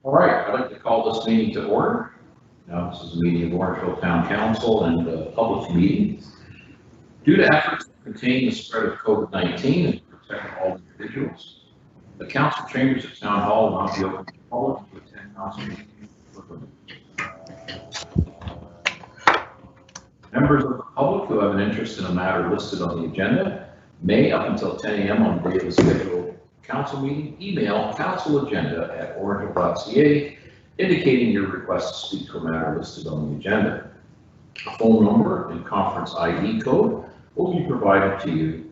All right, I'd like to call this meeting to order. Now, this is a meeting of Orangeville Town Council and a public meeting. Due to efforts to contain the spread of COVID-19 and protect all individuals, the council chambers at Town Hall will not be open to the public to attend council meetings. Members of the public who have an interest in a matter listed on the agenda may, up until 10 a.m. on the day of the scheduled council meeting, email councilagenda@orangeville.ca indicating your request to speak to a matter listed on the agenda. A phone number and conference ID code will be provided to you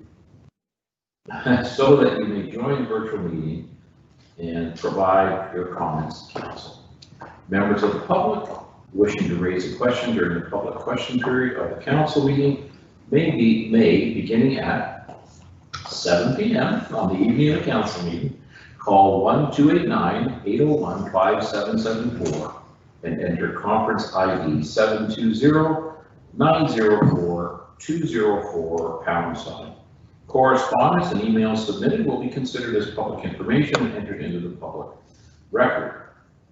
so that you may join the virtual meeting and provide your comments to council. Members of the public wishing to raise a question during the public question period of the council meeting may, beginning at 7 p.m. on the evening of the council meeting, call 1-289-801-5774 and enter conference ID 720-904-204#. Correspondence and emails submitted will be considered as public information and entered into the public record.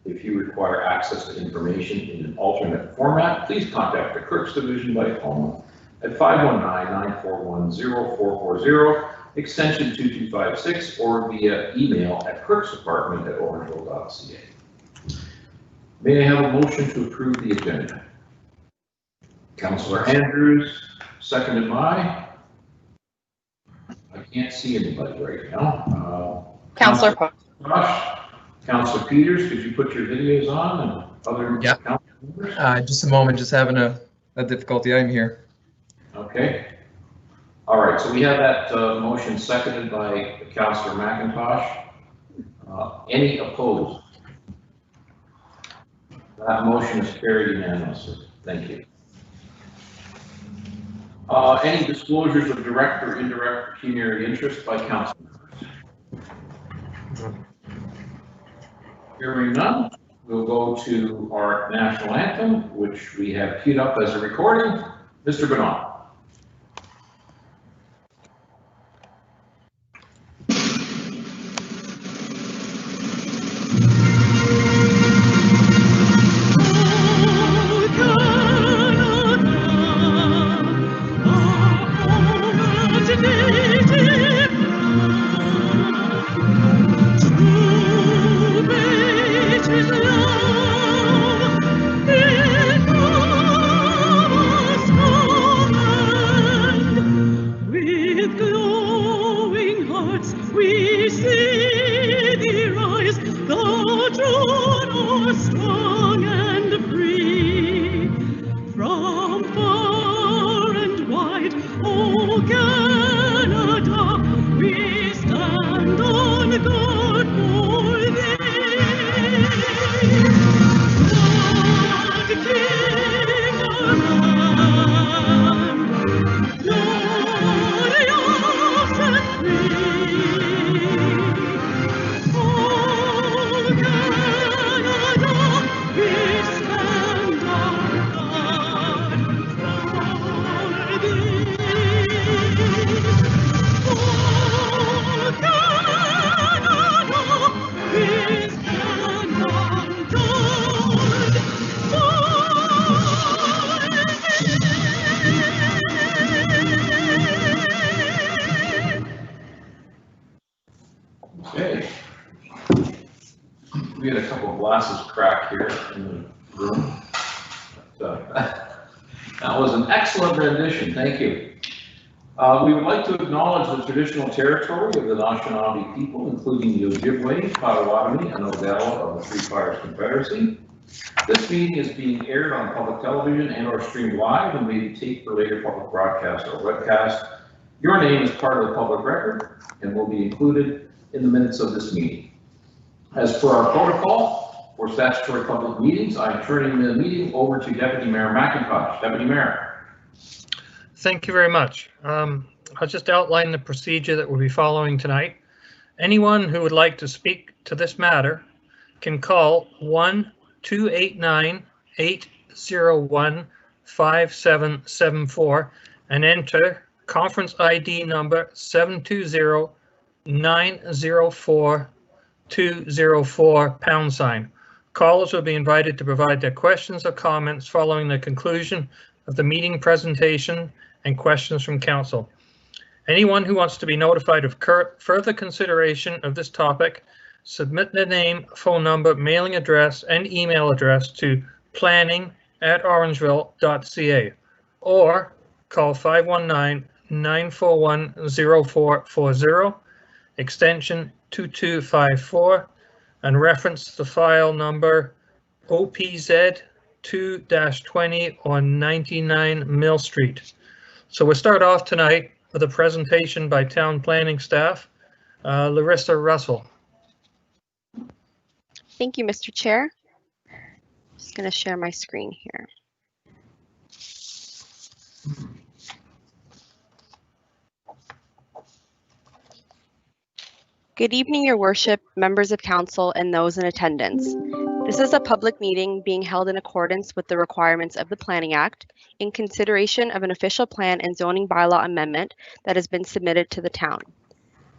If you require access to information in an alternate format, please contact the Clerks Division by phone at 519-941-0440, extension 2256, or via email at clerksdepartment@orangeville.ca. May I have a motion to approve the agenda? Councillor Andrews, seconded by? I can't see anybody right now. Councillor Rush. Councillor Peters, could you put your videos on and other council members? Just a moment, just having a difficulty. I'm here. Okay. All right, so we have that motion seconded by Councillor McIntosh. Any opposed? That motion is carried unanimously. Thank you. Any disclosures of direct or indirect pecuniary interest by council members? Hearing none, we'll go to our national anthem, which we have queued up as a recording. Mr. Bernard. Okay. We had a couple of glasses crack here in the room. That was an excellent rendition. Thank you. We would like to acknowledge the traditional territory of the Anishinaabe people, including the Ojibwe, Potawatomi, and Odawa of the Three Fires Confederacy. This meeting is being aired on public television and/or streamed live and may be taped for later public broadcast or webcast. Your name is part of the public record and will be included in the minutes of this meeting. As per our protocol for statutory public meetings, I'm turning the meeting over to Deputy Mayor McIntosh. Deputy Mayor. Thank you very much. I'll just outline the procedure that we'll be following tonight. Anyone who would like to speak to this matter can call 1-289-801-5774 and enter conference ID number 720-904-204#. Callers will be invited to provide their questions or comments following the conclusion of the meeting presentation and questions from council. Anyone who wants to be notified of further consideration of this topic, submit their name, phone number, mailing address, and email address to planning@orangeville.ca or call 519-941-0440, extension 2254, and reference the file number OPZ 2-20 on 99 Mill Street. So we'll start off tonight with a presentation by town planning staff. Larissa Russell. Thank you, Mr. Chair. Just going to share my screen here. Good evening, Your Worship, members of council, and those in attendance. This is a public meeting being held in accordance with the requirements of the Planning Act in consideration of an official plan and zoning bylaw amendment that has been submitted to the town.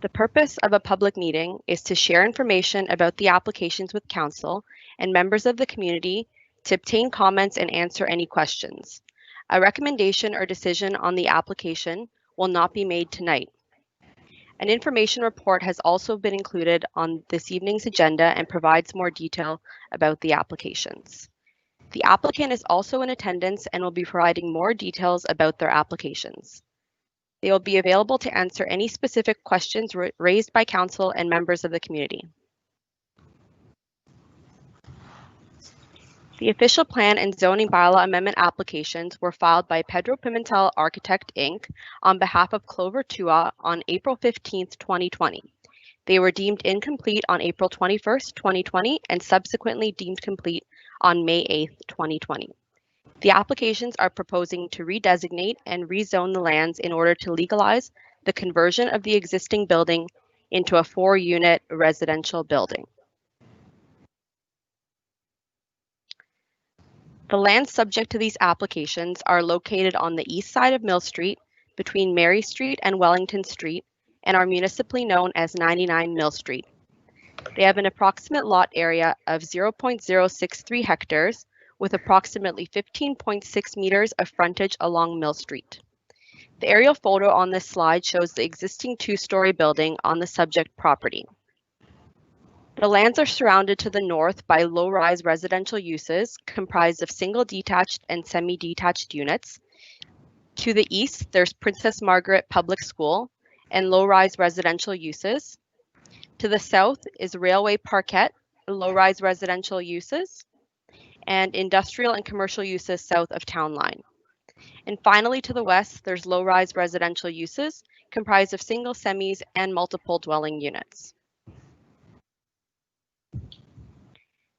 The purpose of a public meeting is to share information about the applications with council and members of the community, to obtain comments and answer any questions. A recommendation or decision on the application will not be made tonight. An information report has also been included on this evening's agenda and provides more detail about the applications. The applicant is also in attendance and will be providing more details about their applications. They will be available to answer any specific questions raised by council and members of the community. The official plan and zoning bylaw amendment applications were filed by Pedro Pimentel Architect Inc. on behalf of Clover Tua on April 15, 2020. They were deemed incomplete on April 21, 2020, and subsequently deemed complete on May 8, 2020. The applications are proposing to redesignate and rezone the lands in order to legalize the conversion of the existing building into a 4-unit residential building. The lands subject to these applications are located on the east side of Mill Street, between Mary Street and Wellington Street, and are municipally known as 99 Mill Street. They have an approximate lot area of 0.063 hectares, with approximately 15.6 meters of frontage along Mill Street. The aerial photo on this slide shows the existing 2-story building on the subject property. The lands are surrounded to the north by low-rise residential uses comprised of single detached and semi-detached units. To the east, there's Princess Margaret Public School and low-rise residential uses. To the south is Railway Parkette, low-rise residential uses, and industrial and commercial uses south of Town Line. And finally, to the west, there's low-rise residential uses comprised of single semis and multiple dwelling units.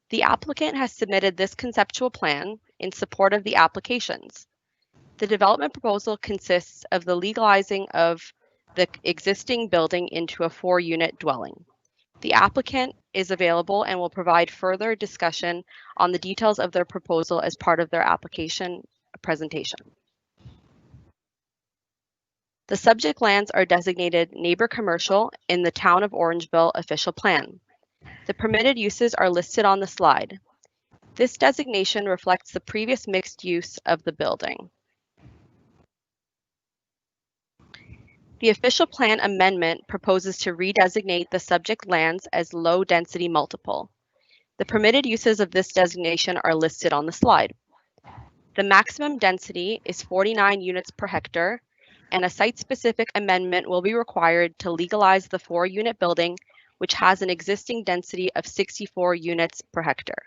The applicant has submitted this conceptual plan in support of the applications. The development proposal consists of the legalizing of the existing building into a 4-unit dwelling. The applicant is available and will provide further discussion on the details of their proposal as part of their application presentation. The subject lands are designated neighbor commercial in the Town of Orangeville official plan. The permitted uses are listed on the slide. This designation reflects the previous mixed use of the building. The official plan amendment proposes to redesignate the subject lands as low density multiple. The permitted uses of this designation are listed on the slide. The maximum density is 49 units per hectare, and a site-specific amendment will be required to legalize the 4-unit building, which has an existing density of 64 units per hectare.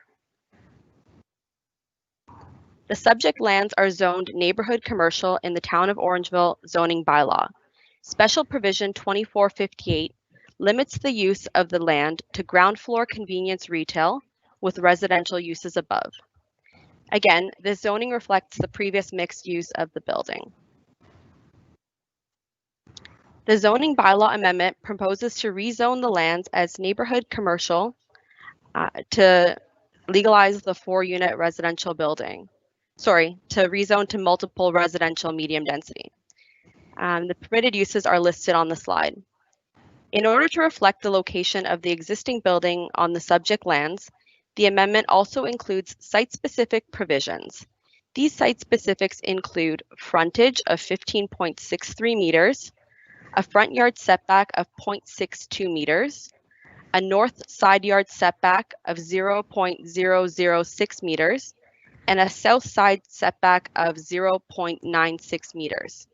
The subject lands are zoned neighborhood commercial in the Town of Orangeville zoning bylaw. Special provision 2458 limits the use of the land to ground floor convenience retail with residential uses above. Again, this zoning reflects the previous mixed use of the building. The zoning bylaw amendment proposes to rezone the lands as neighborhood commercial to legalize the 4-unit residential building. Sorry, to rezone to multiple residential medium density. The permitted uses are listed on the slide. In order to reflect the location of the existing building on the subject lands, The amendment also includes site-specific provisions. These site specifics include frontage of 15.63 meters, a front yard setback of 0.62 meters, a north side yard setback of 0.006 meters, and a south side setback of 0.96 meters.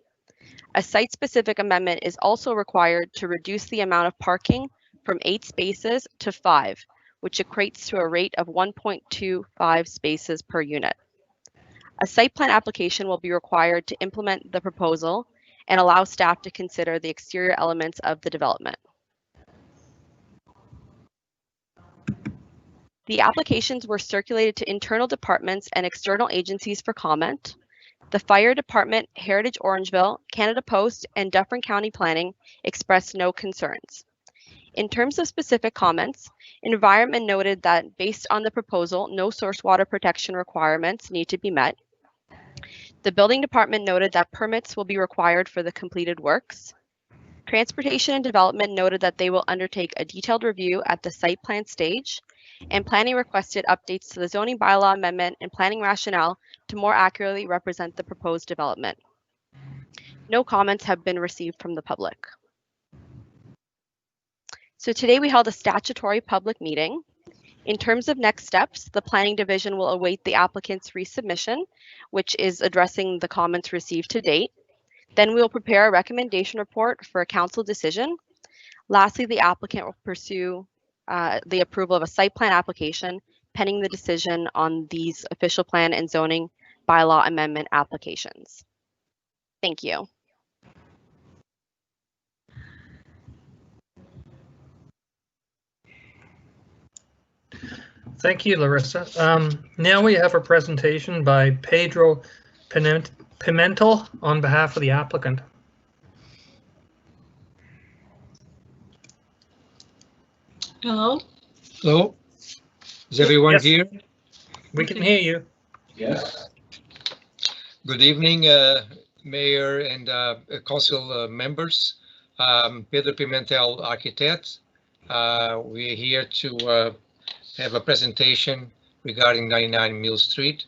A site-specific amendment is also required to reduce the amount of parking from 8 spaces to 5, which equates to a rate of 1.25 spaces per unit. A site plan application will be required to implement the proposal and allow staff to consider the exterior elements of the development. The applications were circulated to internal departments and external agencies for comment. The Fire Department, Heritage Orangeville, Canada Post, and Dufferin County Planning expressed no concerns. In terms of specific comments, Environment noted that based on the proposal, no source water protection requirements need to be met. The Building Department noted that permits will be required for the completed works. Transportation and Development noted that they will undertake a detailed review at the site plan stage, and Planning requested updates to the zoning bylaw amendment and planning rationale to more accurately represent the proposed development. No comments have been received from the public. So today we held a statutory public meeting. In terms of next steps, the Planning Division will await the applicant's resubmission, which is addressing the comments received to date. Then we will prepare a recommendation report for a council decision. Lastly, the applicant will pursue the approval of a site plan application pending the decision on these official plan and zoning bylaw amendment applications. Thank you. Thank you, Larissa. Now we have a presentation by Pedro Pimentel on behalf of the applicant. Hello? Hello, is everyone Yes. here? We can hear you. Yes. Good evening, Mayor and Council members. Pedro Pimentel, architect. We're here to have a presentation regarding 99 Mill Street.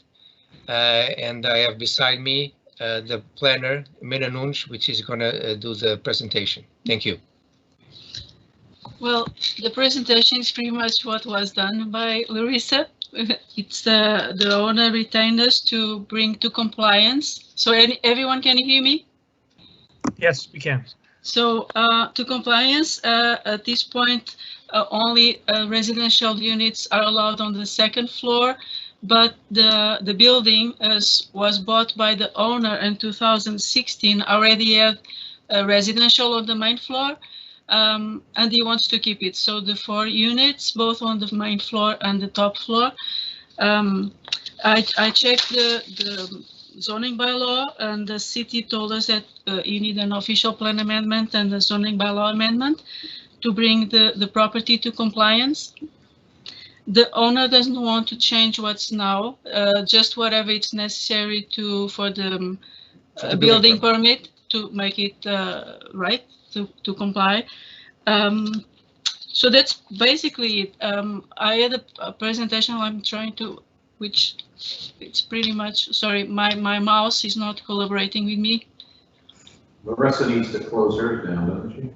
And I have beside me the planner, Mena Nunes, which is going to do the presentation. Thank you. Well, the presentation is pretty much what was done by Larissa. It's the owner retained us to bring to compliance. So everyone can hear me? Yes, we can. So to compliance, at this point, only residential units are allowed on the second floor, but the building was bought by the owner in 2016, already had residential on the main floor. And he wants to keep it. So the 4 units, both on the main floor and the top floor. I checked the zoning bylaw, and the city told us that you need an official plan amendment and a zoning bylaw amendment to bring the property to compliance. The owner doesn't want to change what's now, just whatever it's necessary for the building permit to make it right. To comply. So that's basically it. I had a presentation I'm trying to, which it's pretty much, sorry, my mouse is not collaborating with me. Larissa needs to close hers down, doesn't she?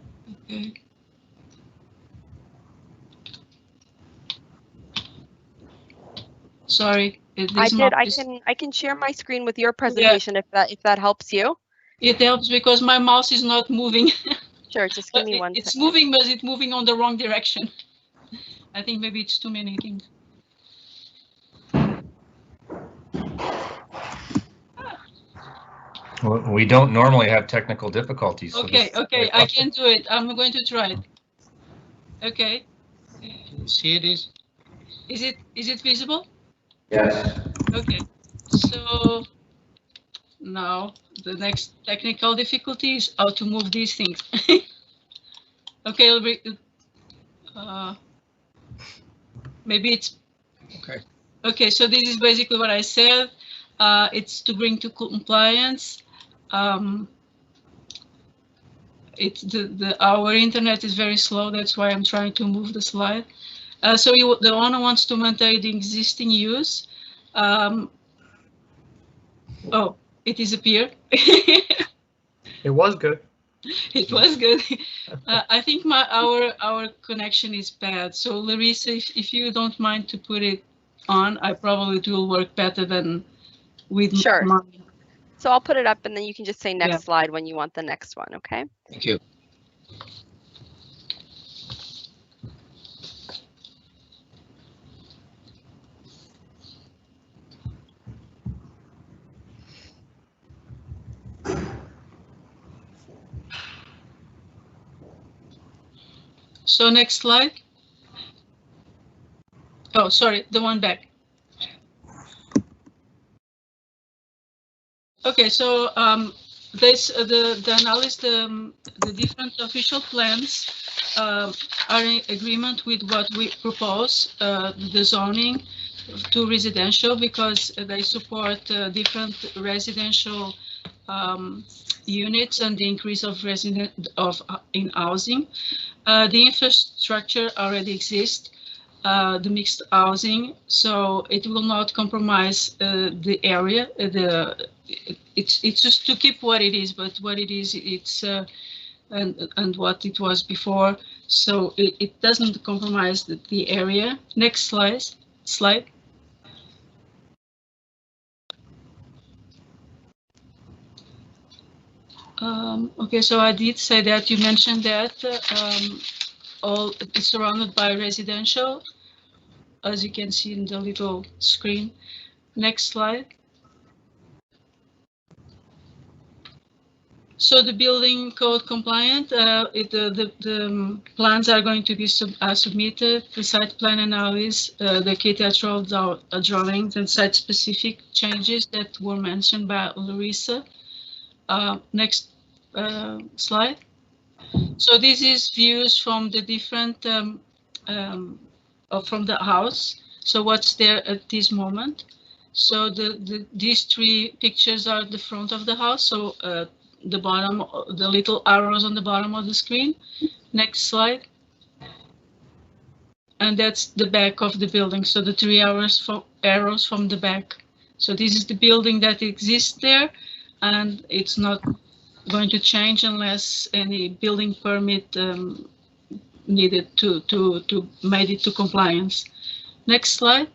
Okay. Sorry. I can share my screen with your presentation if that helps you. It helps because my mouse is not moving. Sure, just give me one It's second. moving, but it's moving on the wrong direction. I think maybe it's too many things. We don't normally have technical difficulties. So Okay, okay, I can do it. I'm going to try it. Okay. See it is? Is it visible? Yes. Okay. So now the next technical difficulty is how to move these things. Okay, I'll bring, maybe it's Okay. okay. So this is basically what I said. It's to bring to compliance. It's our internet is very slow. That's why I'm trying to move the slide. So the owner wants to maintain the existing use. Oh, it disappeared. It was good. It was good. I think our connection is bad. So Larissa, if you don't mind to put it on, I probably it will work better than with Sure. mine. So I'll put it up and then you can just say next Yeah. slide when you want the next one, okay? Thank you. So next slide. Oh, sorry, the one back. Okay, so this the analysis, the different official plans are in agreement with what we propose, the zoning to residential, because they support different residential units and the increase of in housing. The infrastructure already exists, the mixed housing, so it will not compromise the area. It's just to keep what it is, but what it is, it's and what it was before, so it doesn't compromise the area. Next slide. Okay, so I did say that, you mentioned that all is surrounded by residential, as you can see in the little screen. Next slide. So the building code compliant, the plans are going to be submitted, the site plan analysis, the architectural drawings and site-specific changes that were mentioned by Larissa. Next slide. So this is views from the different, from the house. So what's there at this moment? So these three pictures are the front of the house. So the bottom, the little arrows on the bottom of the screen. Next slide. And that's the back of the building. So the three arrows from the back. So this is the building that exists there, and it's not going to change unless any building permit needed to made it to compliance. Next slide.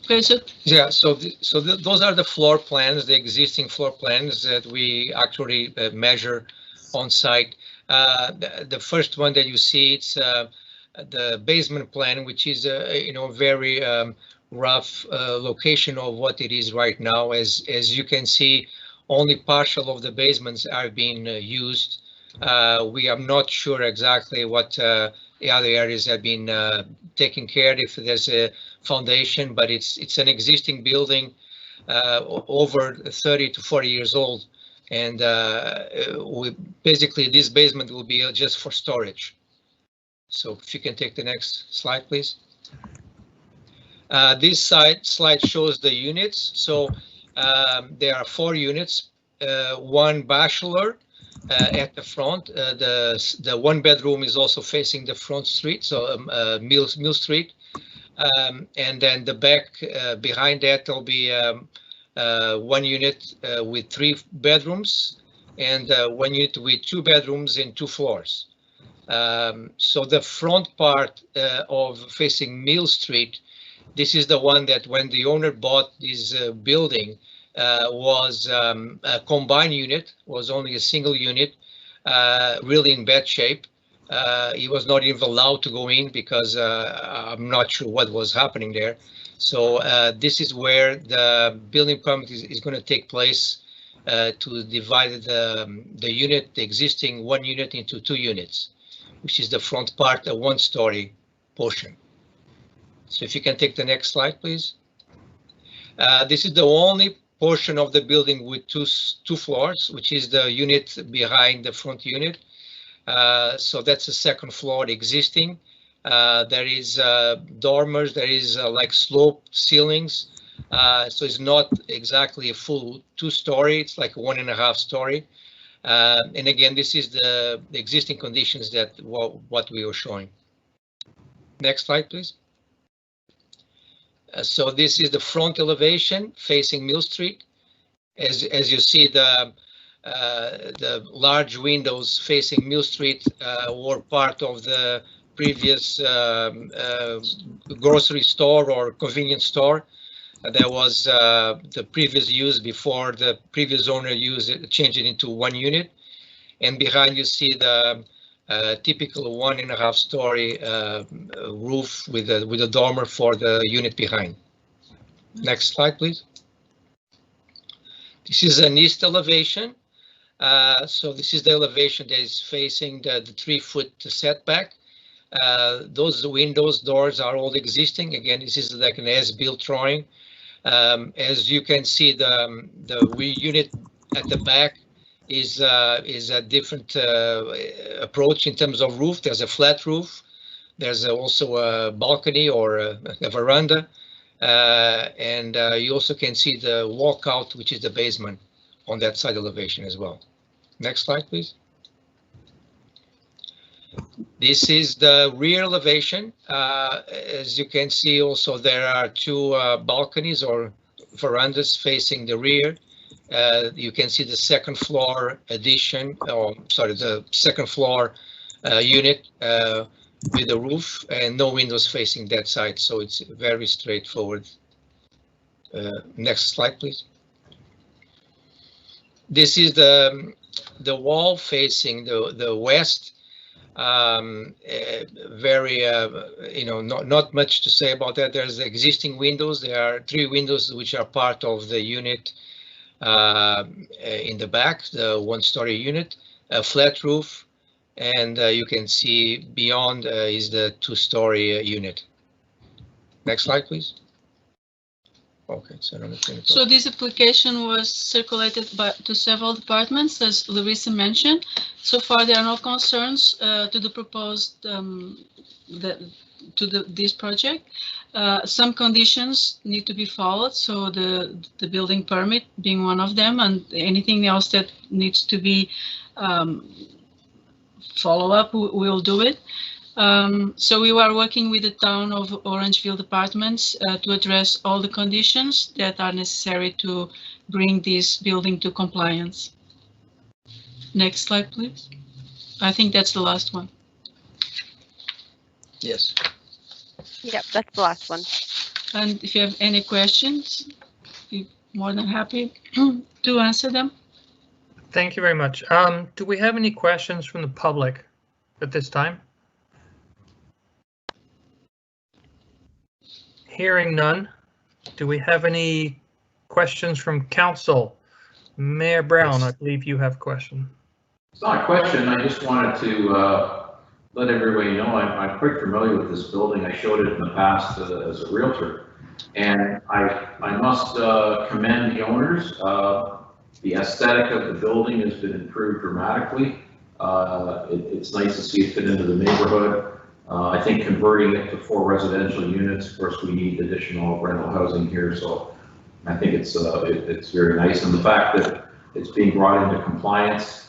Okay, so Yeah, so those are the floor plans, the existing floor plans that we actually measure on site. The first one that you see, it's the basement plan, which is very rough location of what it is right now. As you can see, only partial of the basements are being used. We are not sure exactly what the other areas have been taken care of, if there's a foundation, but it's an existing building over 30 to 40 years old, and basically this basement will be just for storage. So if you can take the next slide, please. This slide shows the units. So there are 4 units, one bachelor at the front. The 1 bedroom is also facing the front street, so Mill Street. And then the back behind that there'll be 1 unit with 3 bedrooms and 1 unit with 2 bedrooms and 2 floors. So the front part of facing Mill Street, this is the one that when the owner bought this building was a combined unit, was only a single unit, really in bad shape. He was not even allowed to go in because I'm not sure what was happening there. So this is where the building permit is going to take place to divide the unit, the existing 1 unit, into 2 units, which is the front part, a 1-story portion. So if you can take the next slide, please. This is the only portion of the building with two floors, which is the unit behind the front unit. So that's the 2nd floor existing. There is dormers, there is like sloped ceilings. So it's not exactly a full 2-story, it's like 1.5 story. And again, this is the existing conditions that what we were showing. Next slide, please. So this is the front elevation facing Mill Street. As you see, the large windows facing Mill Street were part of the previous grocery store or convenience store. There was the previous use before the previous owner changed it into one unit. And behind you see the typical 1.5 story roof with a dormer for the unit behind. Next slide, please. This is an east elevation. So this is the elevation that is facing the 3-foot setback. Those windows, doors are all existing. Again, this is like an as-built drawing. As you can see, the unit at the back is a different approach in terms of roof. There's a flat roof. There's also a balcony or a veranda. And you also can see the walkout, which is the basement on that side elevation as well. Next slide, please. This is the rear elevation. As you can see also, there are 2 balconies or verandas facing the rear. You can see the second floor addition, the second floor unit with the roof and no windows facing that side. So it's very straightforward. Next slide, please. This is the wall facing the west. Very, not much to say about that. There's existing windows. There are 3 windows which are part of the unit in the back, the 1-story unit, a flat roof, and you can see beyond is the 2-story unit. Next slide, please. Okay, so this application was circulated to several departments, as Larissa mentioned. So far, there are no concerns to the proposed this project. Some conditions need to be followed, so the building permit being one of them, and anything else that needs to be follow up, we'll do it. So we are working with the town of Orangeville departments to address all the conditions that are necessary to bring this building to compliance. Next slide, please. I think that's the last one. Yes. Yep, that's the last one. And if you have any questions, we're more than happy to answer them. Thank you very much. Do we have any questions from the public at this time? Hearing none. Do we have any questions from council? Mayor Brown, I believe you have a question. It's not a question. I just wanted to let everybody know I'm quite familiar with this building. I showed it in the past as a realtor, and I must commend the owners. The aesthetic of the building has been improved dramatically. It's nice to see it fit into the neighborhood. I think converting it to 4 residential units, of course, we need additional rental housing here, so I think it's very nice. And the fact that it's being brought into compliance,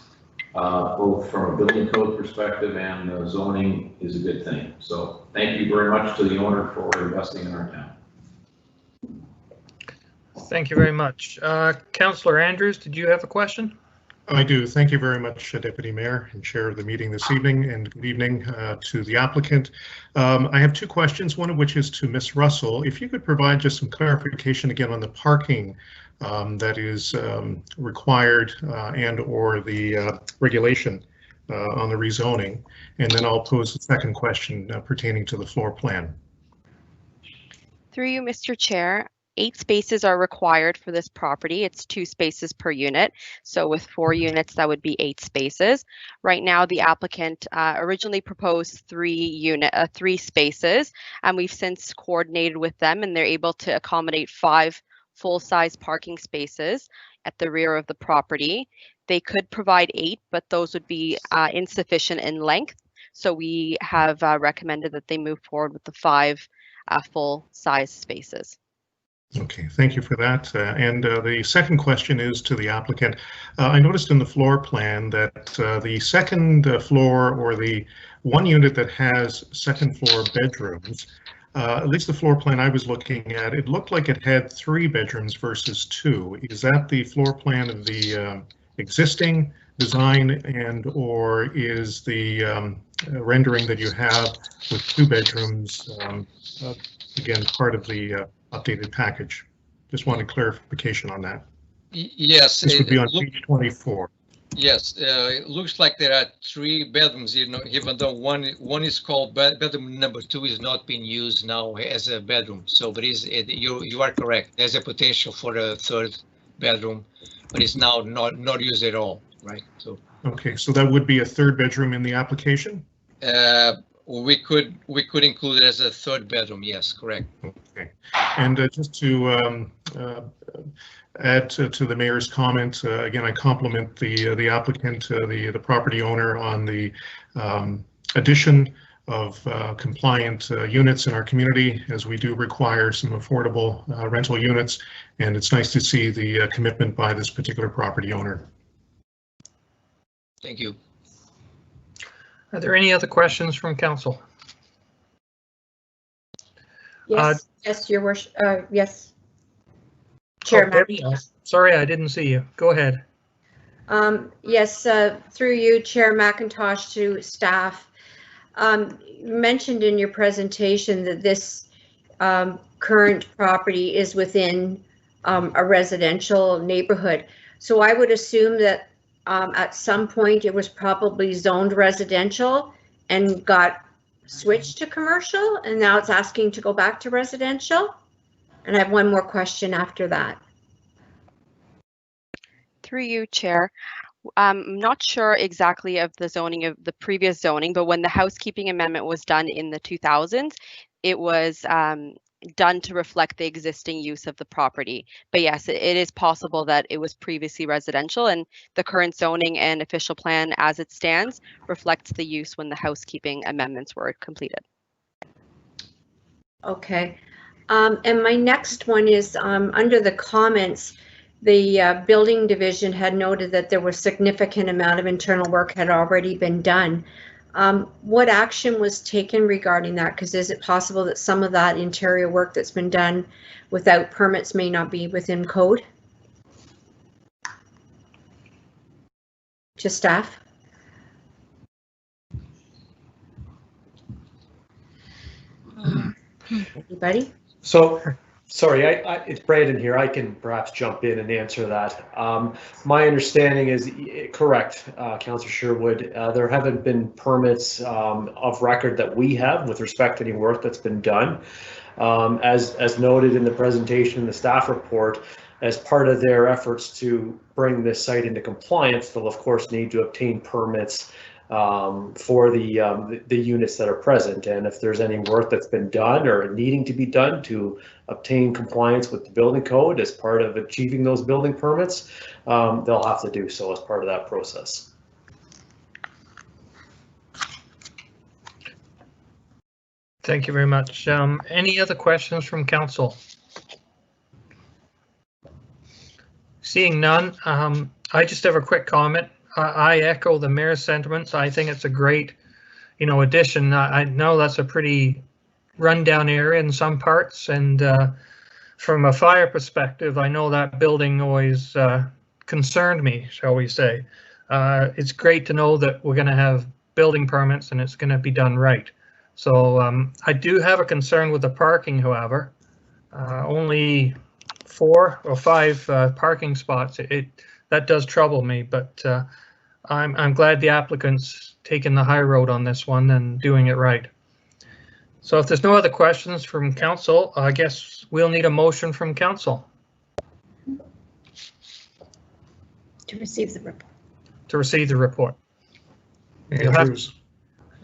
both from a building code perspective and zoning, is a good thing. So thank you very much to the owner for investing in our town. Thank you very much. Councillor Andrews, did you have a question? I do. Thank you very much, Deputy Mayor and Chair of the meeting this evening, and good evening to the applicant. I have 2 questions, one of which is to Ms. Russell. If you could provide just some clarification again on the parking that is required and or the regulation on the rezoning, and then I'll pose the second question pertaining to the floor plan. Through you, Mr. Chair, 8 spaces are required for this property. It's 2 spaces per unit. So with 4 units, that would be 8 spaces. Right now, the applicant originally proposed 3 spaces, and we've since coordinated with them, and they're able to accommodate 5 full-size parking spaces at the rear of the property. They could provide 8, but those would be insufficient in length. So we have recommended that they move forward with the 5 full-size spaces. Okay, thank you for that. And the second question is to the applicant. I noticed in the floor plan that the second floor, or the one unit that has second floor bedrooms, at least the floor plan I was looking at, it looked like it had 3 bedrooms versus 2. Is that the floor plan of the existing design, and or is the rendering that you have with 2 bedrooms again part of the updated package? Just wanted clarification on that. Yes. This would be on page 24. Yes, it looks like there are 3 bedrooms, even though one is called bedroom number 2 is not being used now as a bedroom. So there is, you are correct. There's a potential for a 3rd bedroom, but it's now not used at all, right? So. Okay, so that would be a 3rd bedroom in the application? We could include it as a 3rd bedroom. Yes, correct. Okay, and just to add to the mayor's comment, again, I compliment the applicant, the property owner, on the addition of compliant units in our community, as we do require some affordable rental units, and it's nice to see the commitment by this particular property owner. Thank you. Are there any other questions from council? Yes, yes, your worship, yes. Chair McIntosh. Sorry, I didn't see you. Go ahead. Yes, through you, Chair McIntosh, to staff. You mentioned in your presentation that this current property is within a residential neighborhood. So I would assume that at some point it was probably zoned residential and got switched to commercial, and now it's asking to go back to residential. And I have one more question after that. Through you, Chair. I'm not sure exactly of the zoning of the previous zoning, but when the housekeeping amendment was done in the 2000s, it was done to reflect the existing use of the property. But yes, it is possible that it was previously residential, and the current zoning and official plan as it stands reflects the use when the housekeeping amendments were completed. Okay. And my next one is under the comments, the building division had noted that there was significant amount of internal work had already been done. What action was taken regarding that? Because is it possible that some of that interior work that's been done without permits may not be within code? To staff? Anybody? So, sorry, it's Brandon here. I can perhaps jump in and answer that. My understanding is correct, Councillor Sherwood. There haven't been permits of record that we have with respect to any work that's been done. As noted in the presentation in the staff report, as part of their efforts to bring this site into compliance, they'll of course need to obtain permits for the units that are present, and if there's any work that's been done or needing to be done to obtain compliance with the building code as part of achieving those building permits, they'll have to do so as part of that process. Thank you very much. Any other questions from council? Seeing none, I just have a quick comment. I echo the mayor's sentiments. I think it's a great, addition. I know that's a pretty rundown area in some parts, and from a fire perspective, I know that building always concerned me, shall we say. It's great to know that we're going to have building permits and it's going to be done right. So I do have a concern with the parking, however. Only 4 or 5 parking spots. That does trouble me, but I'm glad the applicant's taking the high road on this one and doing it right. So if there's no other questions from council, I guess we'll need a motion from council. To receive the report. To receive the report.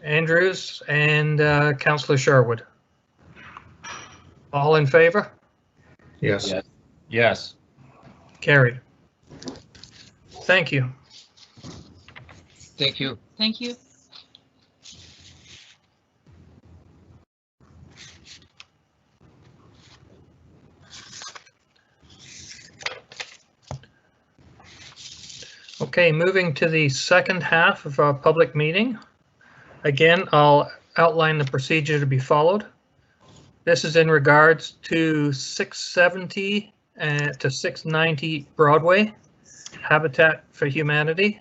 Andrews and Councillor Sherwood. All in favor? Yes. Yes. Carried. Thank you. Thank you. Thank you. Okay, moving to the second half of our public meeting. Again, I'll outline the procedure to be followed. This is in regards to 670 to 690 Broadway, Habitat for Humanity.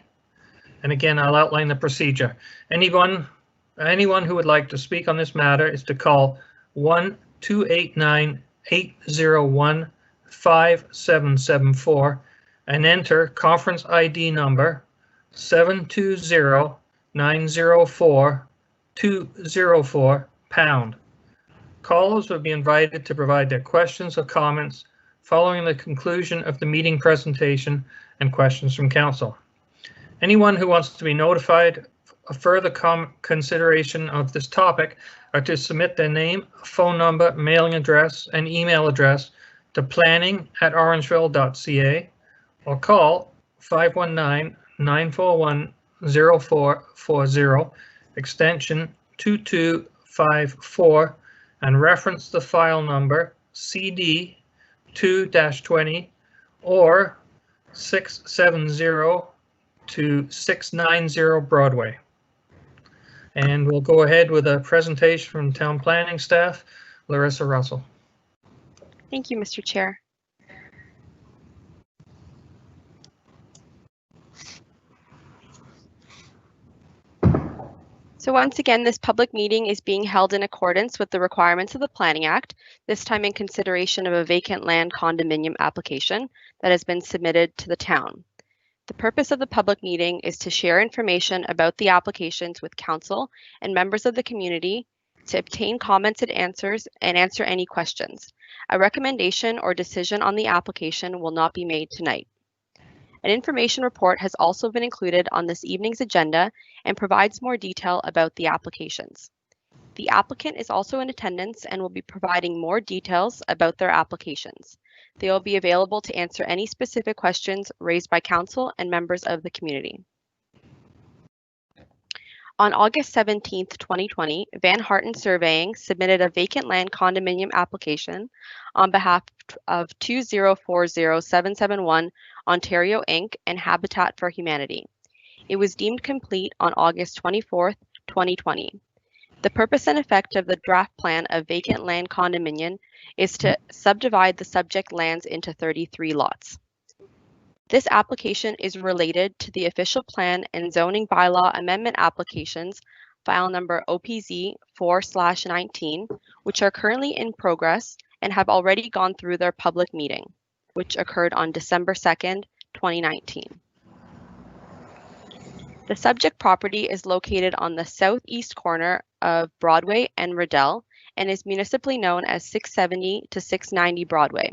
And again, I'll outline the procedure. Anyone who would like to speak on this matter is to call 1-289-801-5774 and enter conference ID number 720-904-204#. Callers will be invited to provide their questions or comments following the conclusion of the meeting presentation and questions from council. Anyone who wants to be notified of further consideration of this topic are to submit their name, phone number, mailing address, and email address to planning@orangeville.ca or call 519-941-0440, extension 2254, and reference the file number CD 2-20 or 670 to 690 Broadway. And we'll go ahead with a presentation from town planning staff, Larissa Russell. Thank you, Mr. Chair. So once again, this public meeting is being held in accordance with the requirements of the Planning Act, this time in consideration of a vacant land condominium application that has been submitted to the town. The purpose of the public meeting is to share information about the applications with council and members of the community, to obtain comments and answer any questions. A recommendation or decision on the application will not be made tonight. An information report has also been included on this evening's agenda and provides more detail about the applications. The applicant is also in attendance and will be providing more details about their applications. They will be available to answer any specific questions raised by council and members of the community. On August 17th, 2020, Van Harten Surveying submitted a vacant land condominium application on behalf of 2040771 Ontario Inc. and Habitat for Humanity. It was deemed complete on August 24th, 2020. The purpose and effect of the draft plan of vacant land condominium is to subdivide the subject lands into 33 lots. This application is related to the official plan and zoning bylaw amendment applications, file number OPZ 4/19, which are currently in progress and have already gone through their public meeting, which occurred on December 2nd, 2019. The subject property is located on the southeast corner of Broadway and Riddell and is municipally known as 670 to 690 Broadway.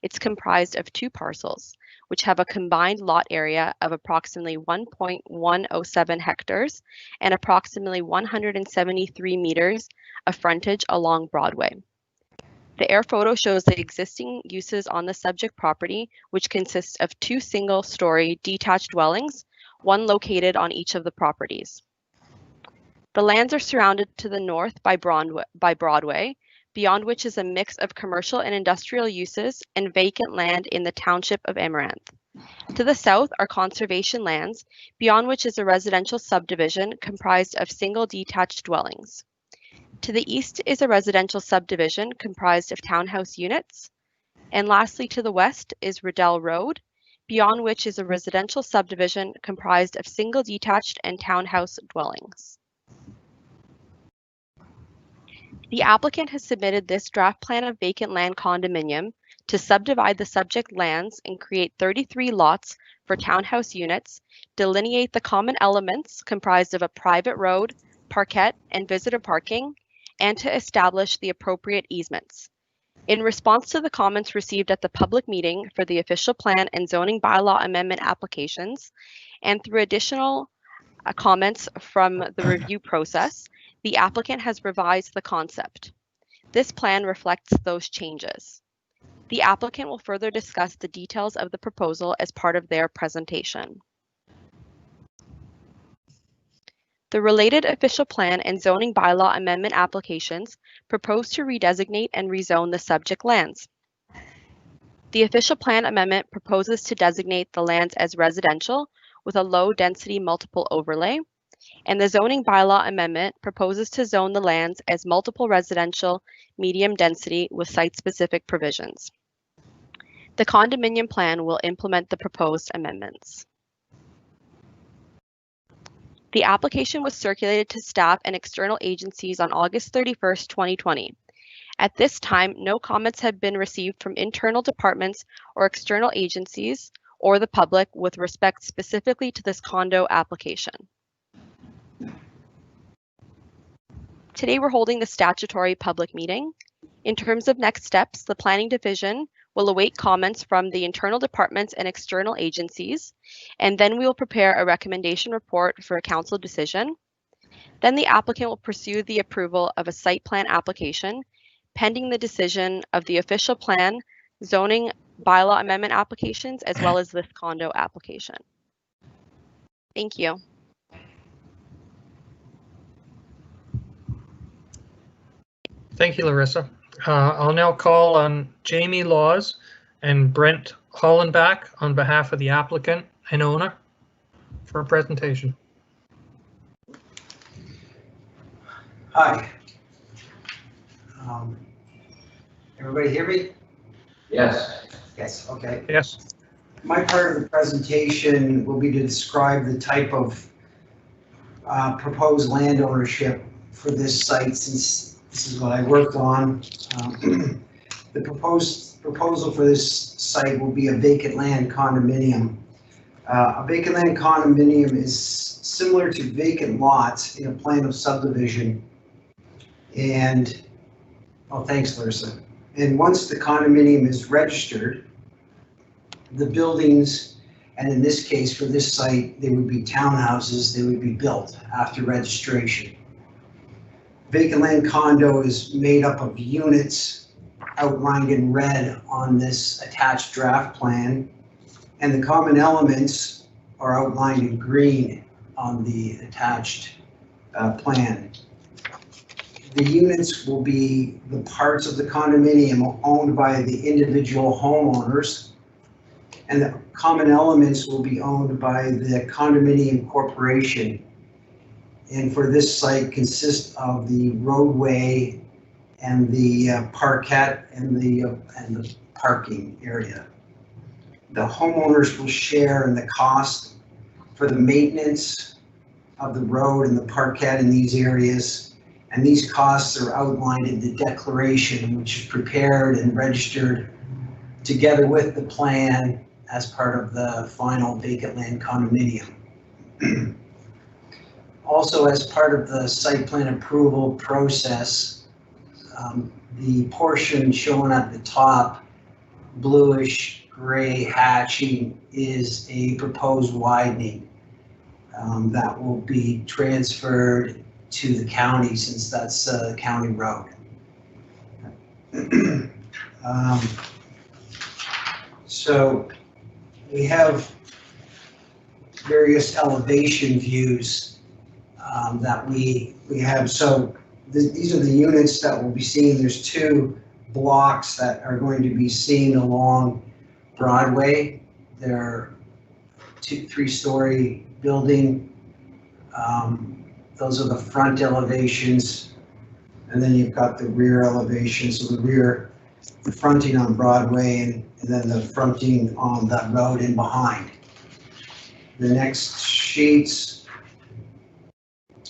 It's comprised of two parcels, which have a combined lot area of approximately 1.107 hectares and approximately 173 meters of frontage along Broadway. The air photo shows the existing uses on the subject property, which consists of two single-story detached dwellings, one located on each of the properties. The lands are surrounded to the north by Broadway, beyond which is a mix of commercial and industrial uses and vacant land in the township of Amaranth. To the south are conservation lands, beyond which is a residential subdivision comprised of single detached dwellings. To the east is a residential subdivision comprised of townhouse units. And lastly, to the west is Riddell Road, beyond which is a residential subdivision comprised of single detached and townhouse dwellings. The applicant has submitted this draft plan of vacant land condominium to subdivide the subject lands and create 33 lots for townhouse units, delineate the common elements comprised of a private road, parkette, and visitor parking, and to establish the appropriate easements. In response to the comments received at the public meeting for the official plan and zoning bylaw amendment applications, and through additional comments from the review process, the applicant has revised the concept. This plan reflects those changes. The applicant will further discuss the details of the proposal as part of their presentation. The related official plan and zoning bylaw amendment applications propose to redesignate and rezone the subject lands. The official plan amendment proposes to designate the lands as residential, with a low-density multiple overlay, and the zoning bylaw amendment proposes to zone the lands as multiple residential medium density with site-specific provisions. The condominium plan will implement the proposed amendments. The application was circulated to staff and external agencies on August 31st, 2020. At this time, no comments have been received from internal departments or external agencies or the public with respect specifically to this condo application. Today, we're holding the statutory public meeting. In terms of next steps, the Planning Division will await comments from the internal departments and external agencies, and then we will prepare a recommendation report for a council decision. Then the applicant will pursue the approval of a site plan application, pending the decision of the official plan, zoning bylaw amendment applications, as well as this condo application. Thank you. Thank you, Larissa. I'll now call on Jamie Laws and Brent Hollenbach on behalf of the applicant and owner for a presentation. Hi. Everybody hear me? Yes. Yes, okay. Yes. My part of the presentation will be to describe the type of proposed land ownership for this site, since this is what I worked on. The proposal for this site will be a vacant land condominium. A vacant land condominium is similar to vacant lots in a plan of subdivision. And, oh, thanks, Larissa. And once the condominium is registered, the buildings, and in this case for this site, they would be townhouses, they would be built after registration. Vacant land condo is made up of units outlined in red on this attached draft plan, and the common elements are outlined in green on the attached plan. The units will be the parts of the condominium owned by the individual homeowners, and the common elements will be owned by the condominium corporation. And for this site consists of the roadway and the parkette and the parking area. The homeowners will share in the cost for the maintenance of the road and the parkette in these areas. And these costs are outlined in the declaration, which is prepared and registered together with the plan as part of the final vacant land condominium. Also, as part of the site plan approval process, the portion shown at the top, bluish gray hatching, is a proposed widening that will be transferred to the county, since that's a county road. So we have various elevation views that we have. So these are the units that will be seen. There's two blocks that are going to be seen along Broadway. They're 2-3-story building. Those are the front elevations, and then you've got the rear elevation. So the fronting on Broadway, and then the fronting on the road in behind. The next sheets,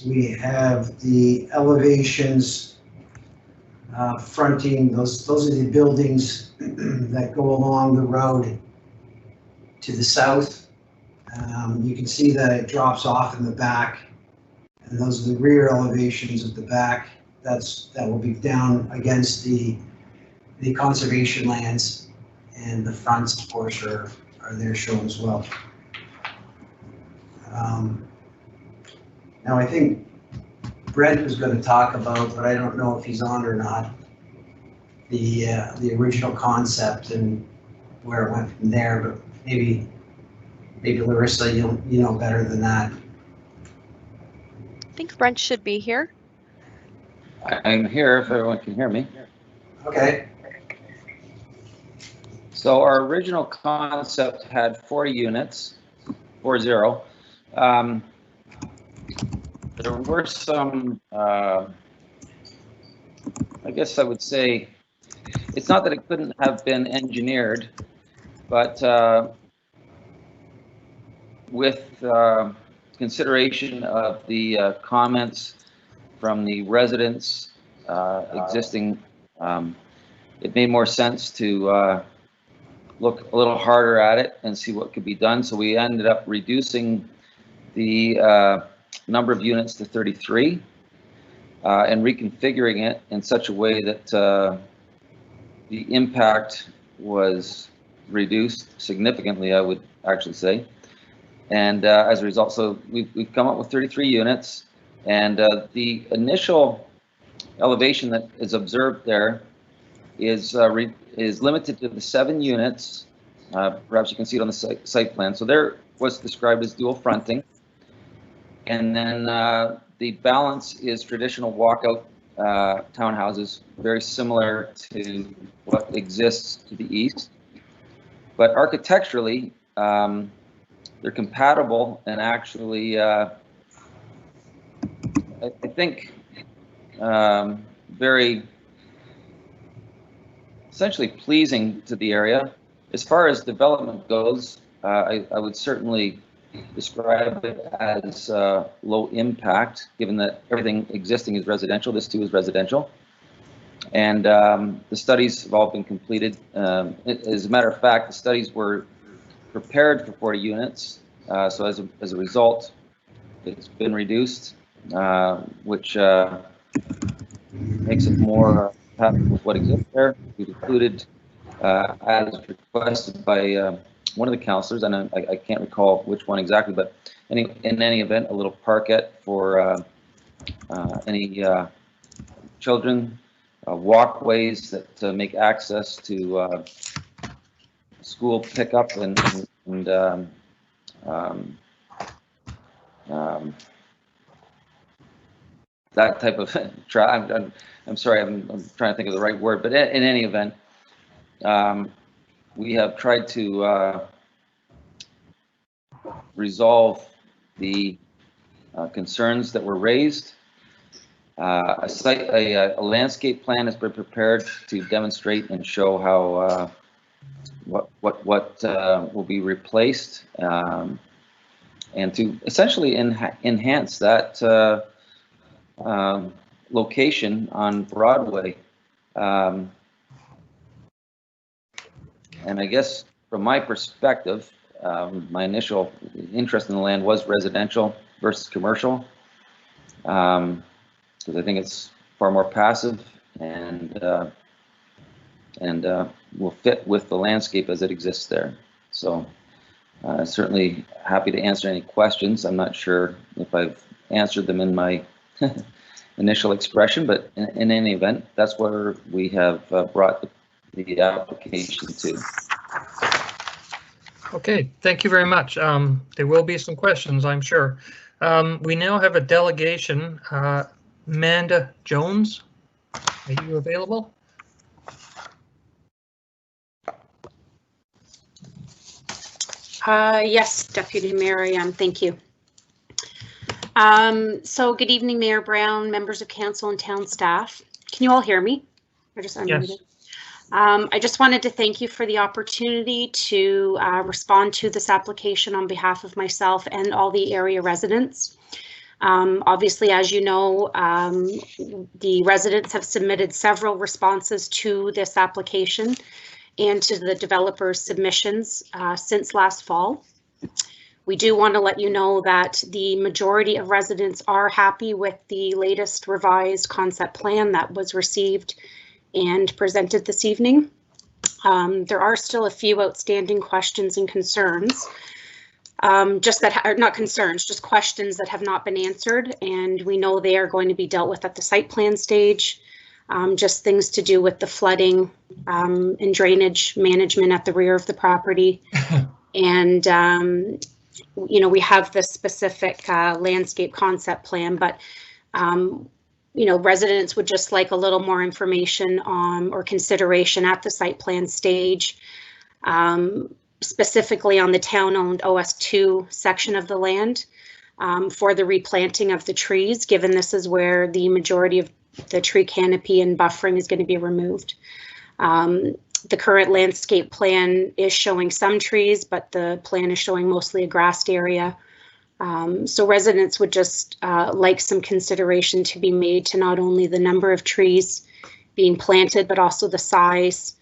we have the elevations fronting. Those are the buildings that go along the road to the south. You can see that it drops off in the back, and those are the rear elevations of the back. That will be down against the conservation lands, and the fronts, of course, are there shown as well. Now I think Brent was going to talk about, but I don't know if he's on or not, the original concept and where it went from there, but maybe Larissa, you know better than that. I think Brent should be here. I'm here if everyone can hear me. Okay. So our original concept had 40 units, 4-0. There were some, I guess I would say, it's not that it couldn't have been engineered, but with consideration of the comments from the residents existing, it made more sense to look a little harder at it and see what could be done. So we ended up reducing the number of units to 33 and reconfiguring it in such a way that the impact was reduced significantly, I would actually say. And as a result, so we've come up with 33 units, and the initial elevation that is observed there is limited to the 7 units. Perhaps you can see it on the site plan. So there was described as dual fronting. And then the balance is traditional walkout townhouses, very similar to what exists to the east. But architecturally, they're compatible and actually, I think, very essentially pleasing to the area. As far as development goes, I would certainly describe it as low impact, given that everything existing is residential. This too is residential. And the studies have all been completed. As a matter of fact, the studies were prepared for 40 units. So as a result, it's been reduced, which makes it more happy with what exists there. We've included, as requested by one of the councillors, and I can't recall which one exactly, but in any event, a little parkette for any children, walkways that make access to school pickup and that type of I'm sorry, I'm trying to think of the right word, but in any event, we have tried to resolve the concerns that were raised. A landscape plan has been prepared to demonstrate and show how what will be replaced, and to essentially enhance that location on Broadway. And I guess from my perspective, my initial interest in the land was residential versus commercial, because I think it's far more passive and will fit with the landscape as it exists there. So certainly happy to answer any questions. I'm not sure if I've answered them in my initial expression, but in any event, that's where we have brought the application to. Okay, thank you very much. There will be some questions, I'm sure. We now have a delegation. Amanda Jones, are you available? Yes, Deputy Mayor, I am. Thank you. So good evening, Mayor Brown, members of council and town staff. Can you all hear me? Or just unmuted? Yes. I just wanted to thank you for the opportunity to respond to this application on behalf of myself and all the area residents. Obviously, as you know, the residents have submitted several responses to this application and to the developer's submissions since last fall. We do want to let you know that the majority of residents are happy with the latest revised concept plan that was received and presented this evening. There are still a few outstanding questions and concerns, just questions that have not been answered, and we know they are going to be dealt with at the site plan stage. Just things to do with the flooding and drainage management at the rear of the property. And, you know, we have the specific landscape concept plan, but you know, residents would just like a little more information on or consideration at the site plan stage. specifically on the town-owned OS2 section of the land for the replanting of the trees, given this is where the majority of the tree canopy and buffering is going to be removed. The current landscape plan is showing some trees, but the plan is showing mostly a grassed area. So residents would just like some consideration to be made to not only the number of trees being planted, but also the size,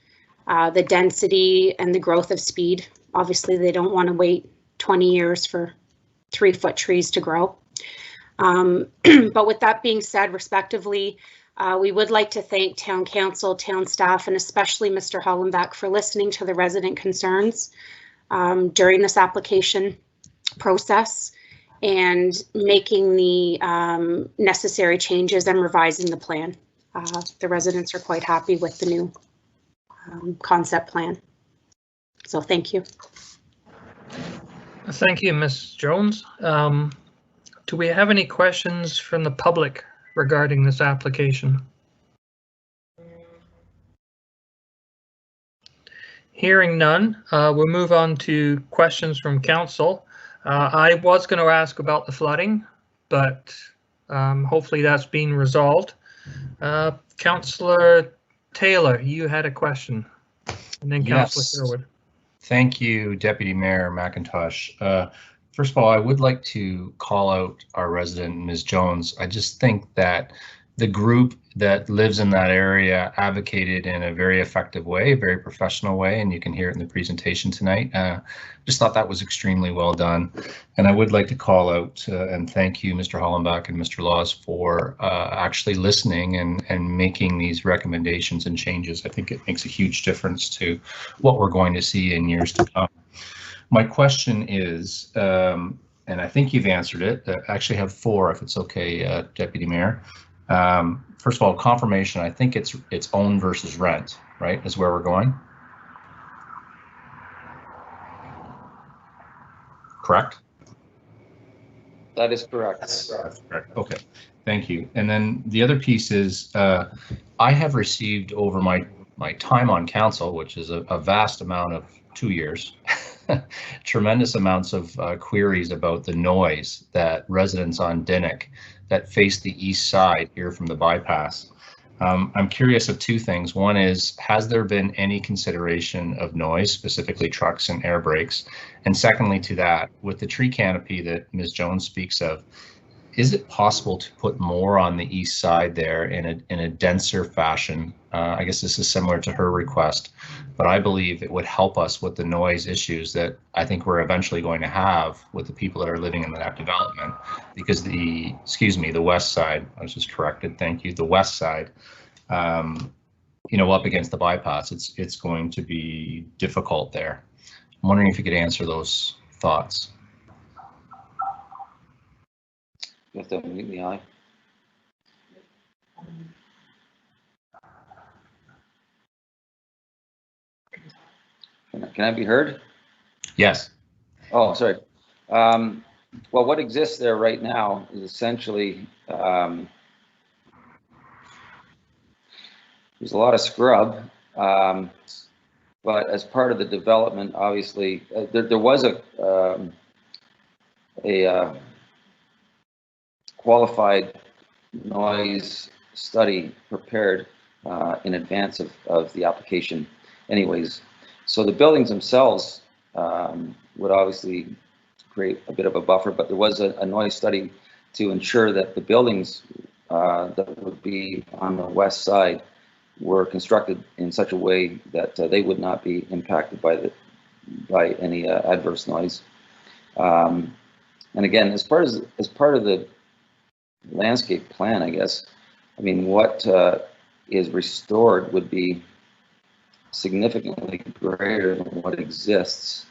the density, and the growth of speed. Obviously, they don't want to wait 20 years for 3-foot trees to grow. But with that being said, respectively, we would like to thank Town Council, town staff, and especially Mr. Hollenbach for listening to the resident concerns during this application process and making the necessary changes and revising the plan. The residents are quite happy with the new concept plan. So thank you. Thank you, Ms. Jones. Do we have any questions from the public regarding this application? Hearing none, we'll move on to questions from council. I was going to ask about the flooding, but hopefully that's been resolved. Councillor Taylor, you had a question, and then Councillor Sherwood. Thank you, Deputy Mayor McIntosh. First of all, I would like to call out our resident, Ms. Jones. I just think that the group that lives in that area advocated in a very effective way, a very professional way, and you can hear it in the presentation tonight. Just thought that was extremely well done. And I would like to call out and thank you, Mr. Hollenbach and Mr. Laws, for actually listening and making these recommendations and changes. I think it makes a huge difference to what we're going to see in years to come. My question is, and I think you've answered it, I actually have 4, if it's okay, Deputy Mayor. First of all, confirmation, I think it's own versus rent, right, is where we're going? Correct? That is correct. That's correct. Okay, thank you. And then the other piece is, I have received over my time on council, which is a vast amount of 2 years, tremendous amounts of queries about the noise that residents on Dinnick that face the east side here from the bypass. I'm curious of 2 things. One is, has there been any consideration of noise, specifically trucks and air brakes? And secondly to that, with the tree canopy that Ms. Jones speaks of, is it possible to put more on the east side there in a denser fashion? I guess this is similar to her request, but I believe it would help us with the noise issues that I think we're eventually going to have with the people that are living in that development, because the west side, I was just corrected, thank you, the west side, you know, up against the bypass, it's going to be difficult there. I'm wondering if you could answer those thoughts. You have to mute me, aye. Can I be heard? Yes. Oh, sorry. Well, what exists there right now is essentially there's a lot of scrub, but as part of the development, obviously, there was a qualified noise study prepared in advance of the application anyways. So the buildings themselves would obviously create a bit of a buffer, but there was a noise study to ensure that the buildings that would be on the west side were constructed in such a way that they would not be impacted by any adverse noise. And again, as part of the landscape plan, I guess, I mean, what is restored would be significantly greater than what exists.